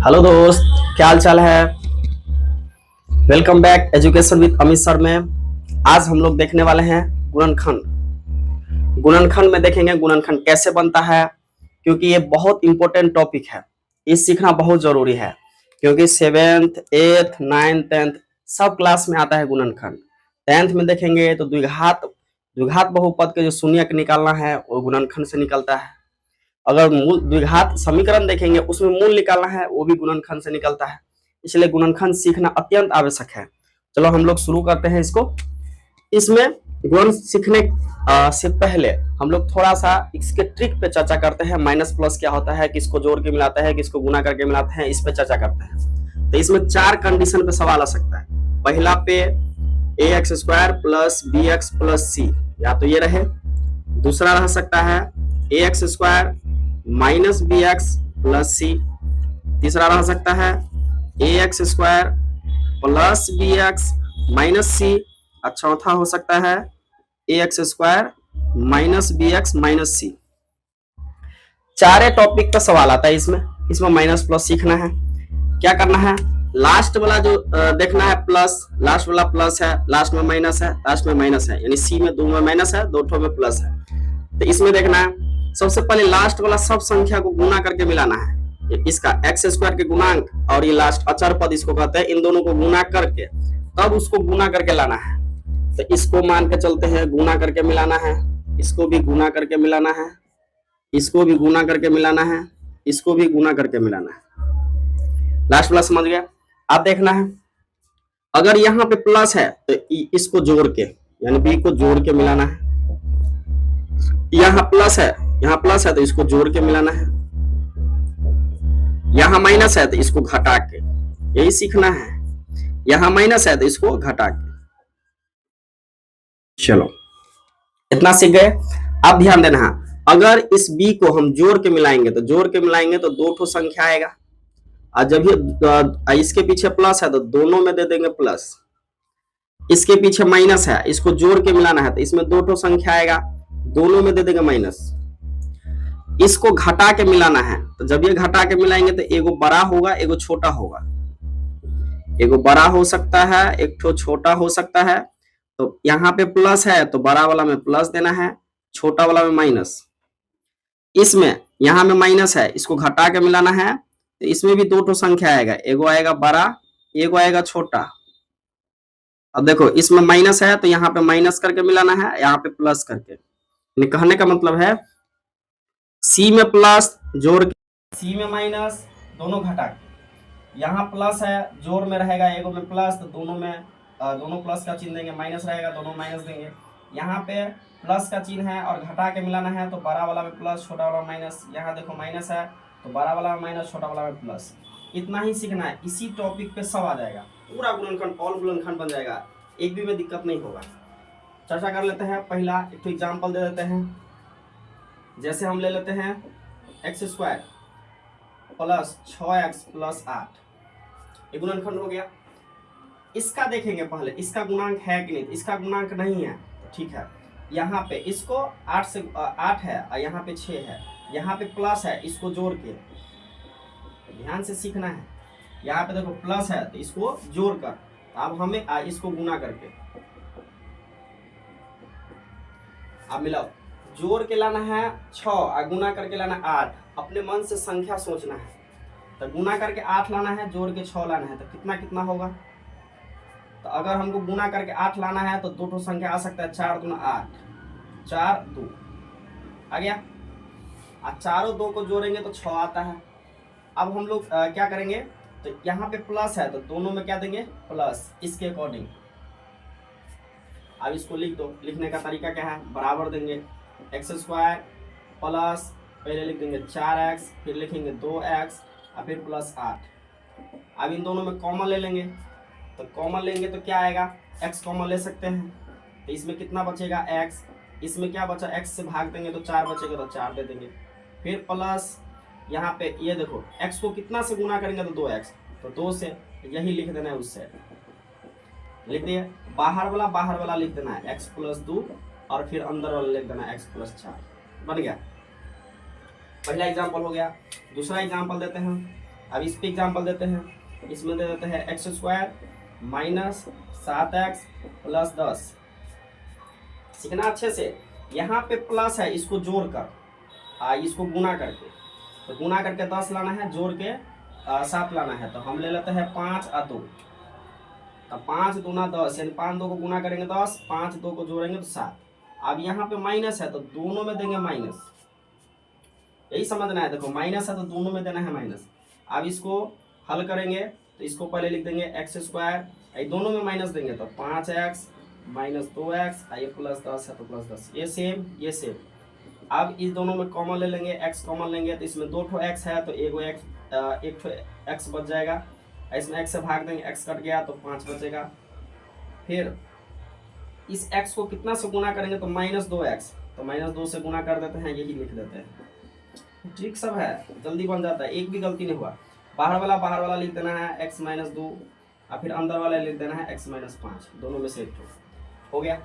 Hello दोस्त, क्या हाल चाल है। Welcome back education with Amit sir में। आज हम लोग देखने वाले हैं गुणनखंड। गुणनखंड में देखेंगे गुणनखंड कैसे बनता है, क्योंकि ये बहुत इंपॉर्टेंट टॉपिक है। ये सीखना बहुत जरूरी है, क्योंकि 7th 8th 9th 10th सब क्लास में आता है गुणनखंड। 10th में देखेंगे तो द्विघात द्विघात बहुपद के जो शून्यक निकालना है वो गुणनखंड से निकलता है। अगर मूल द्विघात समीकरण देखेंगे उसमें मूल निकालना है, वो भी गुणनखंड से निकलता है। इसलिए गुणनखंड सीखना अत्यंत आवश्यक है। चलो हम लोग शुरू करते हैं इसको। इसमें गुणन सीखने से पहले हम लोग थोड़ा सा इसके ट्रिक पे चर्चा करते हैं। माइनस प्लस क्या होता है, किसको जोड़ के मिलाते हैं, किसको गुना करके मिलाते हैं, इस पे चर्चा करते हैं। तो इसमें 4 कंडीशन पे सवाल आ सकता है। पहला पे ax² plus bx plus c, या तो ये रहे। दूसरा रह सकता है ax² minus bx plus c। तीसरा रह सकता है ax² plus bx minus c। और चौथा हो सकता है ax² minus bx minus c। चारे टॉपिक पर सवाल आता है। इसमें माइनस प्लस सीखना है। क्या करना है, लास्ट वाला जो देखना है प्लस, लास्ट वाला प्लस है, लास्ट में माइनस है, लास्ट में माइनस है, यानी सी में दो में माइनस है, दो ठो में प्लस है। तो इसमें देखना है सबसे पहले लास्ट वाला सब संख्या को गुना करके मिलाना है। इसका x² के गुणांक और ये लास्ट अचर पद इसको कहते हैं, इन दोनों को गुना करके तब उसको गुना करके लाना है। तो इसको मान के चलते हैं गुना करके मिलाना है, इसको भी गुना करके मिलाना है, इसको भी गुना करके मिलाना है, इसको भी गुना करके मिलाना है। लास्ट वाला समझ गया। आप देखना है अगर यहाँ पे प्लस है तो इसको जोड़ के, यानी बी को जोड़ के मिलाना है। यहाँ प्लस है तो इसको जोड़ के मिलाना है। यहाँ माइनस है तो इसको घटा के, यही सीखना है। यहाँ माइनस है तो इसको घटा के। चलो इतना सीख गए। अब ध्यान देना है, अगर इस b को हम जोड़ के मिलाएंगे तो दो ठो संख्या आएगा। और जब ये इसके पीछे प्लस है तो दोनों में दे देंगे प्लस। इसके पीछे माइनस है, इसको जोड़ के मिलाना है तो इसमें दो ठो संख्या आएगा, दोनों में दे देंगे माइनस। इसको घटा के मिलाना है तो जब ये घटा के मिलाएंगे तो एगो बड़ा होगा, एगो छोटा होगा। एगो बड़ा हो सकता है, एक ठो छोटा हो सकता है। तो यहाँ पे प्लस है तो बड़ा वाला में प्लस देना है, छोटा वाला में माइनस। इसमें यहाँ में माइनस है, इसको घटा के मिलाना है तो इसमें भी दो ठो संख्या आएगा, एगो आएगा बड़ा, एगो आएगा छोटा। अब देखो इसमें माइनस है तो यहाँ पे माइनस करके मिलाना है, यहाँ पे प्लस करके। कहने का मतलब है सी में प्लस जोड़ के, सी में माइनस, दोनों घटा के। यहाँ प्लस है जोड़ में रहेगा, एगो में प्लस तो दोनों में दोनों प्लस का चिन्ह देंगे, माइनस रहेगा दोनों माइनस देंगे। यहाँ पे प्लस का चिन्ह है और घटा के मिलाना है तो बड़ा वाला में प्लस, छोटा वाला में माइनस। यहाँ देखो माइनस है तो बड़ा वाला में माइनस, छोटा वाला में प्लस। इतना ही सीखना है, इसी टॉपिक पे सब आ जाएगा। पूरा गुणनखंड, ऑल गुणनखंड बन जाएगा, एक भी में दिक्कत नहीं होगा। चर्चा कर लेते हैं। पहला एक तो एग्जाम्पल दे देते हैं। जैसे हम ले लेते हैं x² प्लस 6x प्लस 8, ये गुणनखंड हो गया। इसका देखेंगे पहले, इसका गुणांक है कि नहीं। इसका गुणांक नहीं है तो ठीक है। यहाँ पे इसको 8 से 8 है और यहाँ पे 6 है, यहाँ पे प्लस है, इसको जोड़ के ध्यान से सीखना है। यहाँ पे देखो प्लस है तो इसको जोड़ कर, अब हमें इसको गुना करके अब मिलाओ। जोड़ के लाना है 6 और गुना करके लाना 8। अपने मन से संख्या सोचना है। तो गुना करके 8 लाना है, जोड़ के 6 लाना है, तो कितना कितना होगा। तो अगर हमको गुना करके 8 लाना है तो दो ठो संख्या आ सकता है, 4 दूना 8, 4 2 आ गया। और चारों दो को जोड़ेंगे तो 6 आता है। अब हम लोग क्या करेंगे, तो यहाँ पे प्लस है तो दोनों में क्या देंगे प्लस, इसके अकॉर्डिंग। अब इसको लिख दो। लिखने का तरीका क्या है, बराबर देंगे x² प्लस, पहले लिख देंगे 4x, फिर लिखेंगे 2x और फिर प्लस 8। अब इन दोनों में कॉमन ले लेंगे, तो कॉमन लेंगे तो क्या आएगा, x कॉमन ले सकते हैं। तो इसमें कितना बचेगा x, इसमें क्या बचा, x से भाग देंगे तो 4 बचेगा तो 4 दे देंगे। फिर प्लस यहाँ पे ये देखो x को कितना से गुना करेंगे तो 2x, तो 2 से, यही लिख देना है उससे। लिख दिए। बाहर वाला लिख देना है x प्लस 2 और फिर अंदर वाला लिख देना x प्लस 4। बन गया। पहला एग्जाम्पल हो गया। दूसरा एग्जाम्पल देते हैं। अब इस पे एग्जाम्पल देते हैं, इसमें दे देते हैं x square minus 7x plus 10। सीखना अच्छे से, यहाँ पे प्लस है, इसको जोड़ कर इसको गुना करके, तो गुना करके 10 लाना है, जोड़ के 7 लाना है। तो हम ले लेते हैं 5 और 2, तो 5 दूना 10, यानी 5 2 को गुना करेंगे 10, 5 2 को जोड़ेंगे तो 7। अब यहाँ पे माइनस है तो दोनों में देंगे माइनस, यही समझना है। देखो माइनस है तो दोनों में देना है माइनस। अब इसको हल करेंगे तो इसको पहले लिख देंगे एक्स स्क्वायर, दोनों में माइनस देंगे तो 5x माइनस 2x, ये प्लस 10 है तो प्लस 10, ये सेम ये सेम। अब इस दोनों में कॉमन ले लेंगे, x कॉमन लेंगे तो इसमें 2 ठो x है तो एक ठो x बच जाएगा, इसमें x से भाग देंगे, x कट गया तो 5 बचेगा। फिर इस x को कितना से गुना करेंगे तो माइनस 2x, तो माइनस 2 से गुना कर देते हैं, यही लिख देते हैं। ट्रिक सब है, जल्दी बन जाता है, एक भी गलती नहीं हुआ। बाहर वाला लिख देना है x माइनस 2 और फिर अंदर वाला लिख देना है x माइनस 5, दोनों में से एक ठो हो गया।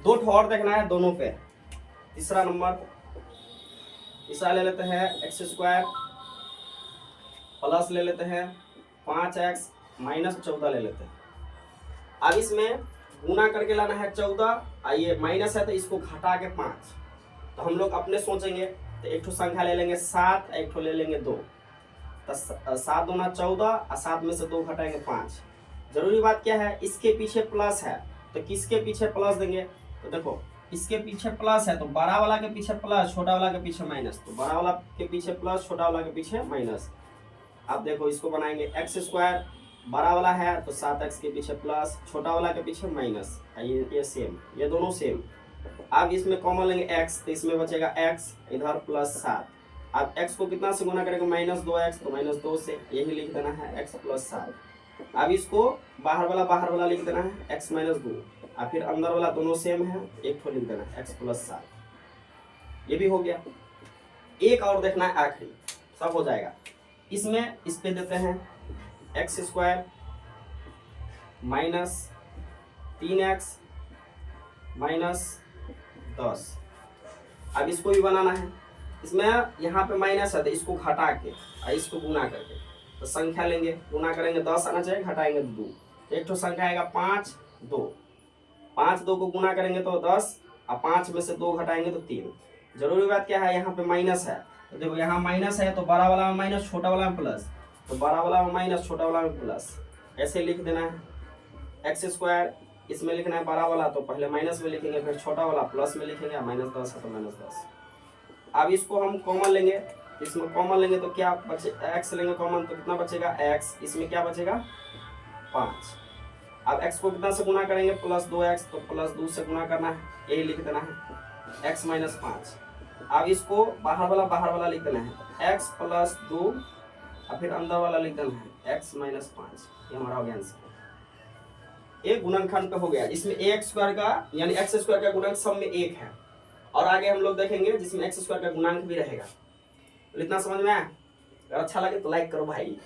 2 ठो और देखना है दोनों पे। तीसरा नंबर, तीसरा ले लेते हैं एक्स स्क्वायर प्लस ले लेते हैं 5x माइनस 14 ले लेते हैं। अब इसमें गुना करके लाना है 14, ये माइनस है तो इसको घटा के 5, तो हम लोग अपने सोचेंगे तो एक ठो संख्या ले लेंगे 7, एक ठो ले लेंगे 2, तो 7 दूना 14 और 7 में से 2 घटाएंगे 5। जरूरी बात क्या है, इसके पीछे प्लस है तो किसके पीछे प्लस देंगे, तो देखो इसके पीछे प्लस है तो बड़ा वाला के पीछे प्लस, छोटा वाला के पीछे माइनस, तो बड़ा वाला के पीछे प्लस, छोटा वाला के पीछे माइनस। अब देखो इसको बनाएंगे एक्स स्क्वायर, बड़ा वाला है तो 7x के पीछे प्लस, छोटा वाला के पीछे माइनस, ये सेम, ये दोनों सेम। अब इसमें कॉमन लेंगे x, तो इसमें बचेगा x, इधर प्लस 7। अब x को कितना से गुना करेंगे माइनस 2x, तो माइनस 2 से, यही लिख देना है x प्लस 7। अब इसको बाहर वाला लिख देना है x माइनस 2, और फिर अंदर वाला दोनों सेम है, एक ठो लिख देना है x प्लस 7। ये भी हो गया। एक और देखना है आखिरी, सब हो जाएगा। इसमें इस पे देते हैं x square minus 3x minus 10। अब इसको भी बनाना है, इसमें यहाँ पे माइनस है तो इसको घटा के और इसको गुना करके, तो संख्या लेंगे, गुना करेंगे 10 आना चाहिए, घटाएंगे 2, एक तो संख्या आएगा 5 2, 5 2 को गुना करेंगे तो 10 और 5 में से 2 घटाएंगे तो 3। जरूरी बात क्या है, यहाँ पे माइनस है तो देखो यहाँ माइनस है तो बड़ा वाला में माइनस, छोटा वाला में प्लस, तो बड़ा वाला में माइनस, छोटा वाला में प्लस, ऐसे लिख देना है। एक्स स्क्वायर इसमें लिखना है बड़ा वाला तो पहले माइनस में लिखेंगे, फिर छोटा वाला प्लस में लिखेंगे, माइनस 10 है तो माइनस 10। अब इसको हम कॉमन लेंगे, इसमें कॉमन लेंगे तो क्या बचे, x लेंगे कॉमन तो कितना बचेगा x, इसमें क्या बचेगा 5। अब x को कितना से गुना करेंगे प्लस 2x, तो प्लस 2 से गुना करना है, यही लिख देना है x माइनस 5। अब इसको बाहर वाला लिख देना है x प्लस 2 और फिर अंदर वाला लिख देना है x माइनस 5। ये हमारा हो गया आंसर। एक गुणनखंड पे हो गया, इसमें एक्स स्क्वायर का यानी एक्स स्क्वायर का गुणक सब में 1 है, और आगे हम लोग देखेंगे जिसमें एक्स स्क्वायर का गुणांक भी रहेगा। तो इतना समझ में आया? अगर अच्छा लगे तो लाइक करो भाई।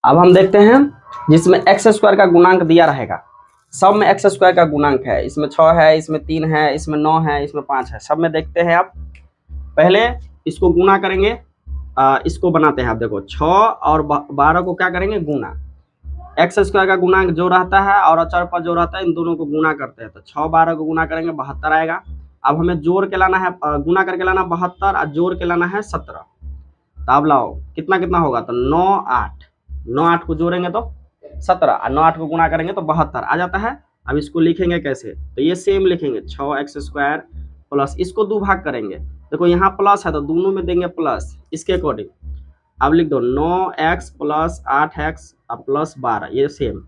अब हम देखते हैं जिसमें एक्स स्क्वायर का गुणांक दिया रहेगा, सब में एक्स स्क्वायर का गुणांक है, इसमें 6 है, इसमें 3 है, इसमें 9 है, इसमें 5 है, सब में देखते हैं। आप पहले इसको गुना करेंगे, इसको बनाते हैं। आप देखो 6 और 12 को क्या करेंगे गुना, एक्स स्क्वायर का गुणांक जो रहता है और अचर पर जो रहता है इन दोनों को गुना करते हैं, तो 6 12 को गुना करेंगे 72 आएगा। अब हमें जोड़ के लाना है, गुना करके लाना 72 और जोड़ के लाना है 17। तो अब लाओ कितना कितना होगा, तो 9 8, 9 8 को जोड़ेंगे तो 17 और 9 8 को गुना करेंगे तो 72 आ जाता है। अब इसको लिखेंगे कैसे, तो ये सेम लिखेंगे 6 एक्स स्क्वायर प्लस, इसको 2 भाग करेंगे, देखो यहाँ प्लस है तो दोनों में देंगे प्लस, इसके अकॉर्डिंग अब लिख दो 9x प्लस 8x प्लस 12, ये सेम।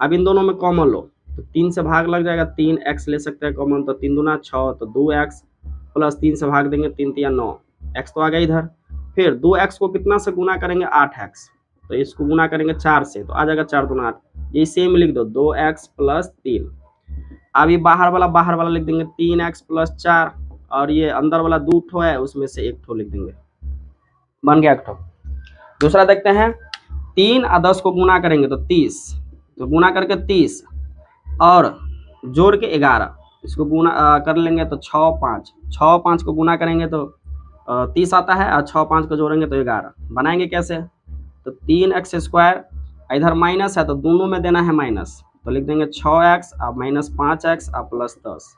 अब इन दोनों में कॉमन लो तो 3 से भाग लग जाएगा, 3x ले सकते हैं कॉमन, तो 3 दूना 6, तो 2x प्लस 3 से भाग देंगे, 3 3 9, x तो आ गया इधर। फिर 2x को कितना से गुना करेंगे 8x, तो इसको गुना करेंगे 4 से, तो आ जाएगा 4 दूना 8, ये सेम लिख दो 2x प्लस 3। अब ये बाहर वाला लिख देंगे 3x प्लस 4, और ये अंदर वाला 2 ठो है उसमें से 1 ठो लिख देंगे, बन गया एक ठो। दूसरा देखते हैं 3 और 10 को गुना करेंगे तो 30, तो गुना करके 30 और जोड़ के 11, इसको गुना कर लेंगे तो 6 5 को गुना करेंगे तो 30 आता है और 6 5 को जोड़ेंगे तो 11। बनाएंगे कैसे, तो 3x स्क्वायर, इधर माइनस है तो दोनों में देना है माइनस, तो लिख देंगे 6x और माइनस 5x और प्लस 10।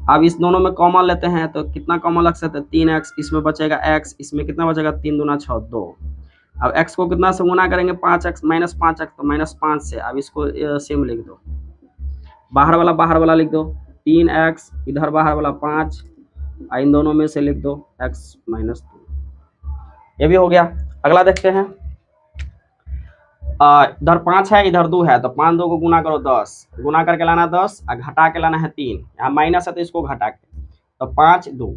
अब इस दोनों में कॉमन लेते हैं तो कितना कॉमन लग सकता है, 3x, इसमें बचेगा x, इसमें कितना बचेगा 3 दूना 6 2। अब x को कितना से गुना करेंगे 5x माइनस 5x, तो माइनस 5 से। अब इसको सेम लिख दो, बाहर वाला लिख दो 3x, इधर बाहर वाला 5, इन दोनों में से लिख दो x माइनस 2। ये भी हो गया। अगला देखते हैं, इधर 5 है इधर 2 है, तो 5 2 को गुना करो 10, गुना करके लाना 10 और घटा के लाना है 3, यहाँ माइनस है तो इसको घटा के, तो 5 2।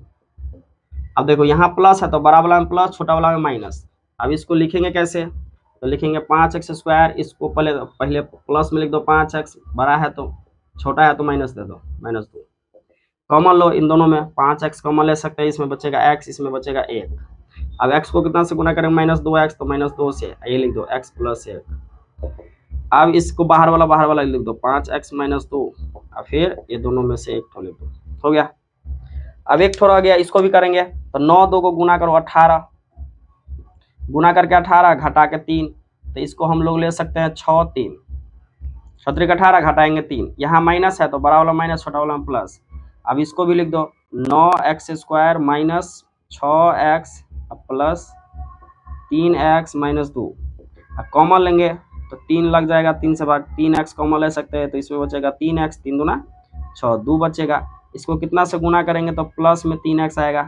अब देखो यहाँ प्लस है तो बड़ा वाला में प्लस, छोटा वाला में माइनस। अब इसको लिखेंगे कैसे, तो लिखेंगे 5x स्क्वायर, इसको पहले प्लस में लिख दो 5x, बड़ा है तो छोटा है तो माइनस दे दो, माइनस 2। कॉमन लो इन दोनों में, 5x कॉमन ले सकते हैं, इसमें बचेगा x, इसमें बचेगा 1। अब x को कितना से गुना करेंगे माइनस 2x, तो माइनस 2 से ये लिख दो x प्लस 1। अब इसको बाहर वाला लिख दो 5x माइनस 2, और फिर ये दोनों में से एक ठो लिख दो, हो गया। अब एक ठो रह गया, इसको भी करेंगे, तो 9 2 को गुना करो 18, गुना करके 18 घटा के 3, तो इसको हम लोग ले सकते हैं 6 3, 6 18 घटाएंगे 3, यहाँ माइनस है तो बड़ा वाला माइनस, छोटा वाला प्लस। अब इसको भी लिख दो 9x square minus 6x plus 3x minus 2। अब कॉमन लेंगे तो 3 लग जाएगा, 3 से भाग, 3x कॉमन ले सकते हैं, तो इसमें बचेगा 3x, 3 दूना 6 2 बचेगा। इसको कितना से गुना करेंगे तो प्लस में 3x आएगा,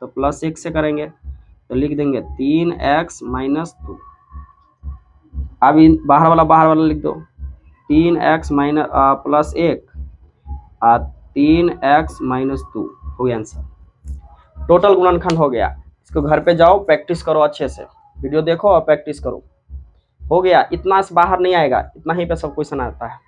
तो प्लस 1 से करेंगे तो लिख देंगे 3x माइनस 2। अब बाहर वाला लिख दो 3x माइनस प्लस 1 और 3x माइनस 2, हो गया आंसर। टोटल गुणनखंड हो गया। इसको घर पे जाओ प्रैक्टिस करो, अच्छे से वीडियो देखो और प्रैक्टिस करो। हो गया, इतना से बाहर नहीं आएगा, इतना ही पे सब क्वेश्चन आता है।